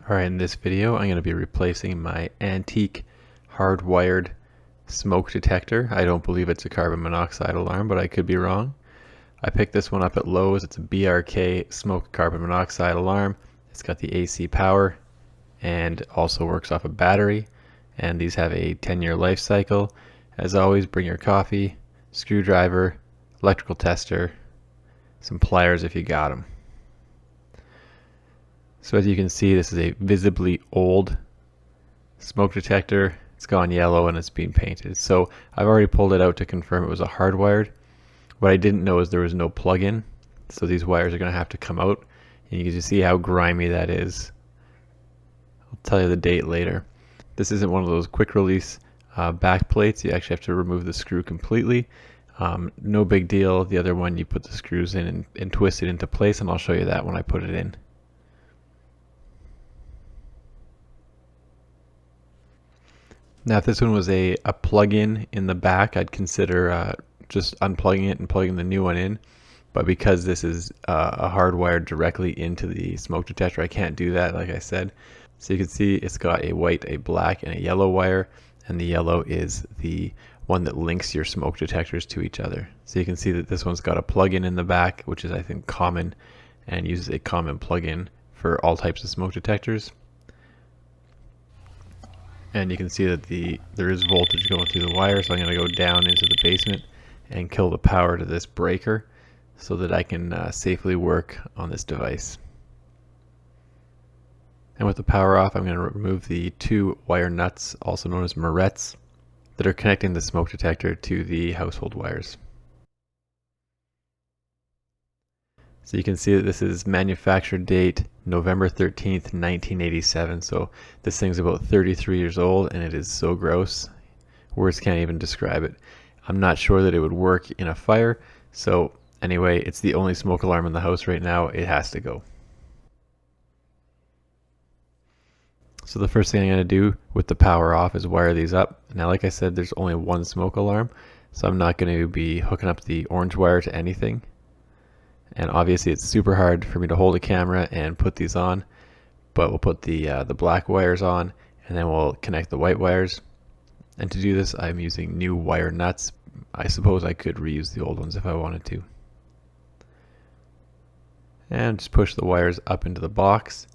Alright, in this video I'm going to be replacing my antique hardwired smoke detector. I don't believe it's a carbon monoxide alarm, but I could be wrong. I picked this one up at Lowe's. It's a BRK smoke carbon monoxide alarm. It's got the AC power and also works off a battery, and these have a 10-year life cycle. As always, bring your coffee, screwdriver, electrical tester, some pliers if you got them. So as you can see, this is a visibly old smoke detector. It's gone yellow and it's being painted. So I've already pulled it out to confirm it was a hardwired. What I didn't know is there was no plug-in. So these wires are going to have to come out. And you can just see how grimy that is. I'll tell you the date later. This isn't one of those quick release back plates. You actually have to remove the screw completely. No big deal. The other one, you put the screws in and twist it into place, and I'll show you that when I put it in. Now, if this one was a plug-in in the back, I'd consider just unplugging it and plugging the new one in. But because this is a hardwired directly into the smoke detector, I can't do that, like I said. So you can see it's got a white, a black, and a yellow wire, and the yellow is the one that links your smoke detectors to each other. So you can see that this one's got a plug-in in the back, which is, I think, common, and uses a common plug-in for all types of smoke detectors. And you can see that there is voltage going through the wire, so I'm going to go down into the basement and kill the power to this breaker so that I can safely work on this device. And with the power off, I'm going to remove the two wire nuts, also known as morettes, that are connecting the smoke detector to the household wires. So you can see that this is manufacture date November 13th, 1987. So this thing's about 33 years old, and it is so gross. Words can't even describe it. I'm not sure that it would work in a fire. So anyway, it's the only smoke alarm in the house right now. It has to go. So the first thing I'm going to do with the power off is wire these up. Now, like I said, there's only one smoke alarm, so I'm not going to be hooking up the orange wire to anything. And obviously it's super hard for me to hold a camera and put these on, but we'll put the black wires on, and then we'll connect the white wires. And to do this, I'm using new wire nuts. I suppose I could reuse the old ones if I wanted to. And just push the wires up into the box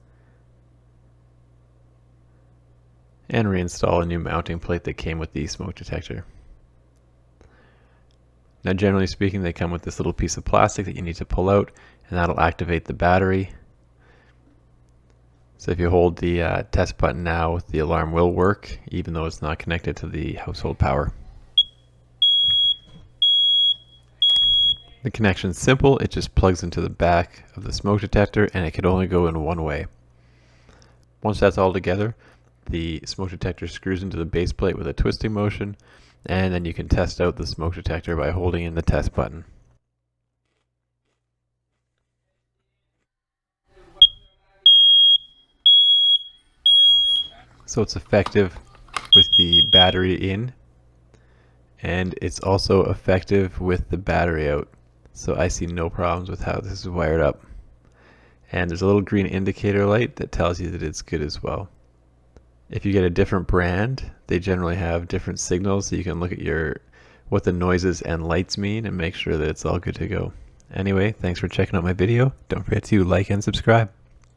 and reinstall a new mounting plate that came with the smoke detector. Now, generally speaking, they come with this little piece of plastic that you need to pull out, and that'll activate the battery. So if you hold the test button now, the alarm will work, even though it's not connected to the household power. The connection's simple. It just plugs into the back of the smoke detector, and it can only go in one way. Once that's all together, the smoke detector screws into the base plate with a twisting motion, and then you can test out the smoke detector by holding in the test button. So it's effective with the battery in, and it's also effective with the battery out. So I see no problems with how this is wired up. And there's a little green indicator light that tells you that it's good as well. If you get a different brand, they generally have different signals, so you can look at what the noises and lights mean and make sure that it's all good to go. Anyway, thanks for checking out my video. Don't forget to like and subscribe.